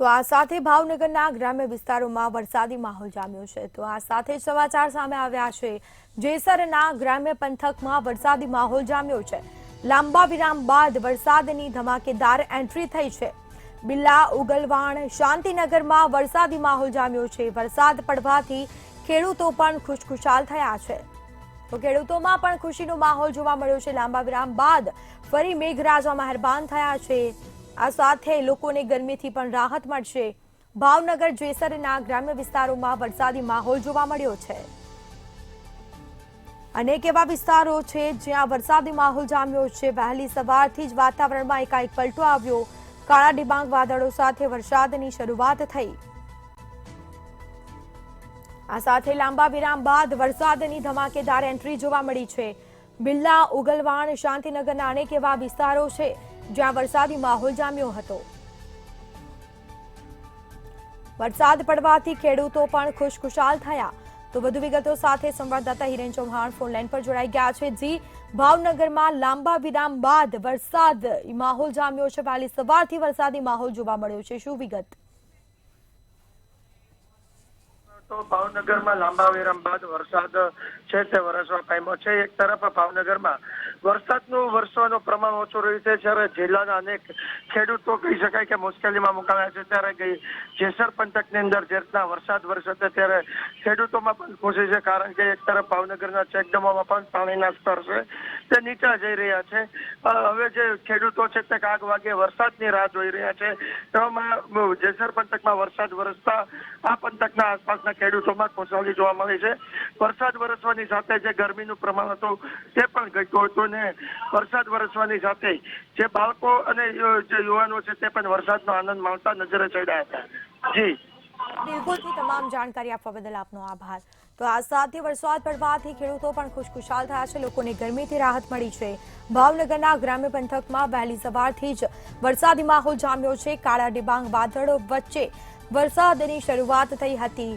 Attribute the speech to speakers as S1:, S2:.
S1: તો આ સાથે ભાવનગરના ગ્રામ્ય વિસ્તારોમાં વરસાદી માહોલ જામ્યો છે। તો આ સાથે જ સમાચાર સામે આવ્યા છે। જેસરના ગ્રામ્ય પંથકમાં વરસાદી માહોલ જામ્યો છે। લાંબા વિરામ બાદ વરસાદની ધમાકેદાર એન્ટ્રી થઈ છે। બિલ્લા, ઉગલવાણ, શાંતિનગરમાં વરસાદી માહોલ જામ્યો છે। વરસાદ પડવાથી ખેડૂતો પણ ખુશખુશાલ થયા છે। તો ખેડૂતોમાં પણ ખુશીનો માહોલ જોવા મળ્યો છે। લાંબા વિરામ બાદ ફરી મેઘરાજા મહેરબાન થયા છે। આ સાથે લોકોને ગરમીથી પણ રાહત મળશે। ભાવનગર જેસરના ગ્રામ્ય વિસ્તારોમાં વરસાદી માહોલ જોવા મળ્યો છે। અનેક એવા વિસ્તારો છે જ્યાં વરસાદી માહોલ જામ્યો છે। વહેલી સવારથી જ વાતાવરણમાં એકાએક પલટો આવ્યો। કાળા ડિબાંગ વાદળો સાથે વરસાદની શરૂઆત થઈ। આ સાથે લાંબા વિરામ બાદ વરસાદની ધમાકેદાર એન્ટ્રી જોવા મળી છે। બિલ્લા, ઉગલવાણ, શાંતિનગરના અનેક એવા વિસ્તારો છે જ્યાં વરસાદી માહોલ જામ્યો હતો। વરસાદ પડવાથી ખેડૂતો પણ ખુશખુશાલ થયા। તો વધુ વિગતો સાથે સંવાદદાતા હિરેન ચૌહાણ ફોનલાઈન પર જોડાઈ ગયા છે। જી, ભાવનગરમાં લાંબા વિરામ બાદ વરસાદ માહોલ જામ્યો છે। વહેલી સવારથી વરસાદી માહોલ જોવા મળ્યો છે, શું વિગત?
S2: તો ભાવનગરમાં લાંબા વિરામ બાદ વરસાદ છે તે વરસવા પામ્યો છે। એક તરફ ભાવનગરમાં વરસાદનું વરસવાનું પ્રમાણ ઓછું રહ્યું છે, જ્યારે જિલ્લાના અનેક ખેડૂતો કહી શકાય કે મુશ્કેલીમાં મુકાયા છે। ત્યારે જેસર પંથકની અંદર જે રીતના વરસાદ વરસે ત્યારે ખેડૂતોમાં પણ ખુશી છે, કારણ કે એક તરફ ભાવનગરના ચેકડેમોમાં પણ પાણીના સ્તર છે તે નીચા જઈ રહ્યા છે। હવે જે ખેડૂતો છે તે કાગ વાગે વરસાદની રાહ જોઈ રહ્યા છે। તેમાં જેસર પંથકમાં વરસાદ વરસતા આ પંથકના આસપાસના ખેડૂતોમાં ખુશાલી જોવા મળી છે। વરસાદ વરસવાની સાથે જે ગરમીનું પ્રમાણ હતું તે પણ ઘટ્યું હતું ને વરસાદ વરસવાની સાથે જે બાળકો અને જે યુવાનો છે તે પણ વરસાદનો આનંદ માણતા નજરે ચડ્યા હતા। જી
S1: બિલકુલથી તમામ જાણકારી આપવા બદલ આપનો આભાર। તો આ સાથે વરસાદ પડવાથી ખેડૂતો પણ ખુશખુશાલ થયા છે। લોકોને ગરમીથી રાહત મળી છે। ભાવનગરના ગ્રામ્ય પંથકમાં વહેલી સવારથી જ વરસાદી માહોલ જામ્યો છે। કાળા ડિબાંગ વાદળો વચ્ચે વરસાદની શરૂઆત થઈ હતી।